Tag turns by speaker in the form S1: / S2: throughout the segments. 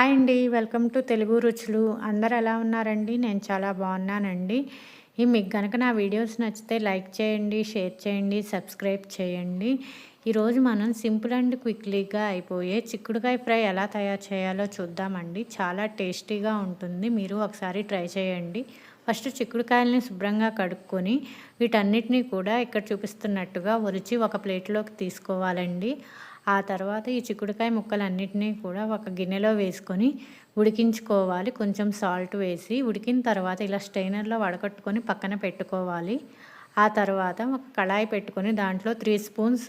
S1: Hi అండి. Welcome to Telugu రుచులు. అందరూ ఎలా ఉన్నారండి? నేను చాలా బాగున్నానండి. మీకు గనక నా వీడియోస్ నచ్చితే లైక్ చేయండి, షేర్ చేయండి, సబ్స్క్రైబ్ చేయండి. ఈరోజు మనం సింపుల్ అండ్ క్విక్లీగా అయిపోయే చిక్కుడుకాయ ఫ్రై ఎలా తయారు చేయాలో చూద్దామండి. చాలా టేస్టీగా ఉంటుంది. మీరు ఒకసారి ట్రై చేయండి. ఫస్ట్ చిక్కుడుకాయలని శుభ్రంగా కడుక్కొని వీటన్నిటిని కూడా ఇక్కడ చూపిస్తున్నట్టుగా ఒలిచి ఒక ప్లేట్లోకి తీసుకోవాలండి. ఆ తర్వాత ఈ చిక్కుడుకాయ ముక్కలన్నిటినీ కూడా ఒక గిన్నెలో వేసుకొని ఉడికించుకోవాలి. కొంచెం సాల్ట్ వేసి ఉడికిన తర్వాత ఇలా స్ట్రైనర్లో వడకట్టుకొని పక్కన పెట్టుకోవాలి. ఆ తర్వాత ఒక కళాయి పెట్టుకొని దాంట్లో 3 స్పూన్స్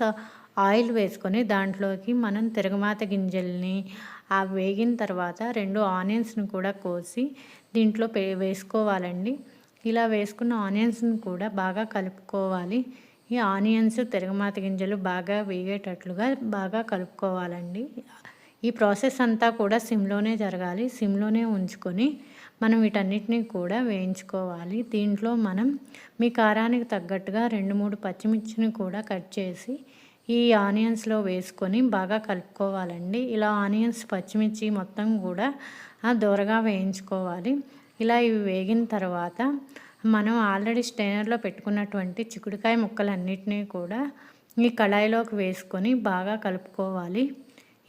S1: ఆయిల్ వేసుకొని దాంట్లోకి మనం తిరగమాత గింజల్ని వేగిన తర్వాత 2 ఆనియన్స్ని కూడా కోసి దీంట్లో వేసుకోవాలండి. ఇలా వేసుకున్న ఆనియన్స్ని కూడా బాగా కలుపుకోవాలి. ఈ ఆనియన్స్ తిరగమాత గింజలు బాగా వేగేటట్లుగా బాగా కలుపుకోవాలండి. ఈ ప్రాసెస్ అంతా కూడా సిమ్లోనే జరగాలి. సిమ్లోనే ఉంచుకొని మనం వీటన్నిటిని కూడా వేయించుకోవాలి. దీంట్లో మనం మీ కారానికి తగ్గట్టుగా 2-3 పచ్చిమిర్చిని కూడా కట్ చేసి ఈ ఆనియన్స్లో వేసుకొని బాగా కలుపుకోవాలండి. ఇలా ఆనియన్స్ పచ్చిమిర్చి మొత్తం కూడా దోరగా వేయించుకోవాలి. ఇలా ఇవి వేగిన తర్వాత మనం ఆల్రెడీ స్ట్రైనర్లో పెట్టుకున్నటువంటి చిక్కుడుకాయ ముక్కలన్నిటినీ కూడా ఈ కళాయిలోకి వేసుకొని బాగా కలుపుకోవాలి.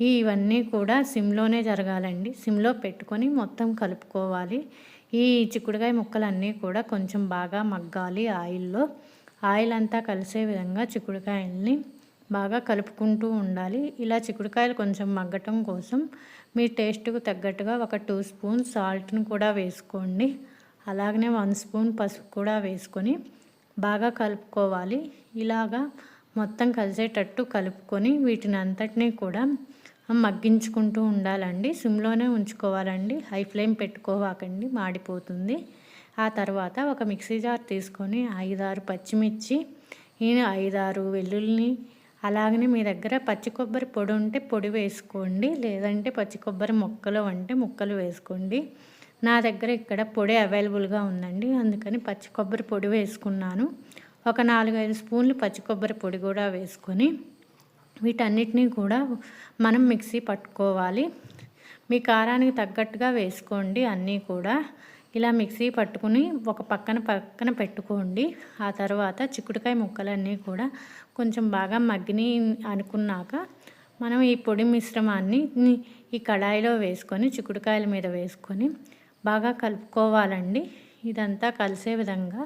S1: ఇవన్నీ కూడా సిమ్లోనే జరగాలండి. సిమ్లో పెట్టుకొని మొత్తం కలుపుకోవాలి. ఈ చిక్కుడుకాయ ముక్కలన్నీ కూడా కొంచెం బాగా మగ్గాలి ఆయిల్లో. ఆయిల్ అంతా కలిసే విధంగా చిక్కుడుకాయల్ని బాగా కలుపుకుంటూ ఉండాలి. ఇలా చిక్కుడుకాయలు కొంచెం మగ్గటం కోసం మీ టేస్ట్కు తగ్గట్టుగా ఒక 2 స్పూన్స్ సాల్ట్ని కూడా వేసుకోండి. అలాగనే 1 స్పూన్ పసుపు కూడా వేసుకొని బాగా కలుపుకోవాలి. ఇలాగా మొత్తం కలిసేటట్టు కలుపుకొని వీటిని అంతటినీ కూడా మగ్గించుకుంటూ ఉండాలండి. సిమ్లోనే ఉంచుకోవాలండి. హై ఫ్లేమ్ పెట్టుకోవాకండి, మాడిపోతుంది. ఆ తర్వాత ఒక మిక్సీ జార్ తీసుకొని 5-6 పచ్చిమిర్చి, 5-6 వెల్లుల్లిని, అలాగనే మీ దగ్గర పచ్చి కొబ్బరి పొడి ఉంటే పొడి వేసుకోండి, లేదంటే పచ్చి కొబ్బరి ముక్కలు అంటే ముక్కలు వేసుకోండి. నా దగ్గర ఇక్కడ పొడి అవైలబుల్గా ఉందండి, అందుకని పచ్చి కొబ్బరి పొడి వేసుకున్నాను. ఒక 4-5 స్పూన్లు పచ్చి కొబ్బరి పొడి కూడా వేసుకొని వీటన్నిటినీ కూడా మనం మిక్సీ పట్టుకోవాలి. మీ కారానికి తగ్గట్టుగా వేసుకోండి అన్నీ కూడా. ఇలా మిక్సీ పట్టుకుని ఒక పక్కన పెట్టుకోండి. ఆ తర్వాత చిక్కుడుకాయ ముక్కలన్నీ కూడా కొంచెం బాగా మగ్గిని అనుకున్నాక మనం ఈ పొడి మిశ్రమాన్ని ఈ కళాయిలో వేసుకొని చిక్కుడుకాయల మీద వేసుకొని బాగా కలుపుకోవాలండి. ఇదంతా కలిసే విధంగా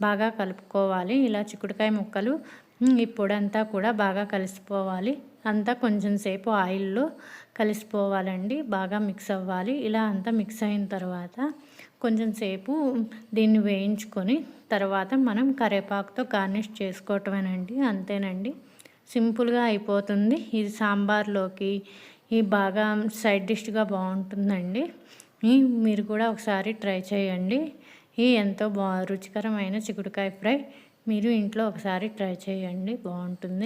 S1: బాగా కలుపుకోవాలి. ఇలా చిక్కుడుకాయ ముక్కలు ఈ పొడంతా కూడా బాగా కలిసిపోవాలి. అంతా కొంచెం సేపు ఆయిల్లో కలిసిపోవాలండి, బాగా మిక్స్ అవ్వాలి. ఇలా అంతా మిక్స్ అయిన తర్వాత కొంచెం సేపు దీన్ని వేయించుకొని తర్వాత మనం కరివేపాకుతో గార్నిష్ చేసుకోవటమేనండి. అంతేనండి, సింపుల్గా అయిపోతుంది. ఇది సాంబార్లోకి బాగా సైడ్ డిష్గా బాగుంటుందండి. మీరు కూడా ఒకసారి ట్రై చేయండి. ఎంతో రుచికరమైన చిక్కుడుకాయ ఫ్రై మీరు ఇంట్లో ఒకసారి ట్రై చేయండి, బాగుంటుంది.